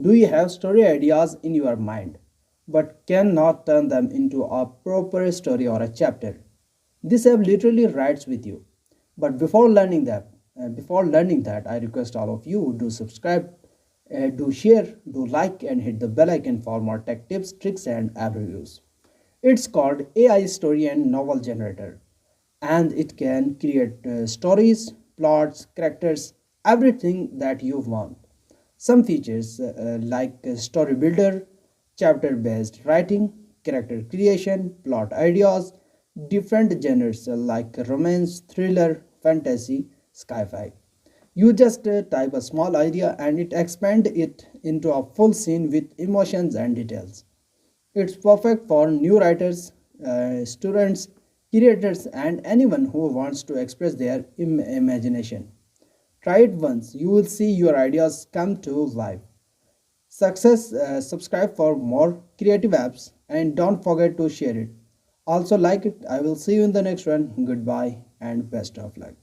Do you have story ideas in your mind but cannot turn them into a proper story or a chapter? This app literally writes with you. But before learning that, I request all of you do subscribe, do share, do like, and hit the bell icon for more tech tips, tricks, and app reviews. It's called AI Story and Novel Generator, and it can create stories, plots, characters, everything that you want. Some features like story builder, chapter based writing, character creation, plot ideas, different genres like romance, thriller, fantasy, sci-fi. You just type a small idea and it expands it into a full scene with emotions and details. It's perfect for new writers, students, creators, and anyone who wants to express their imagination. Try it once, you will see your ideas come to life. Subscribe for more creative apps and don't forget to share it. Also, like it. I will see you in the next one. Goodbye and best of luck.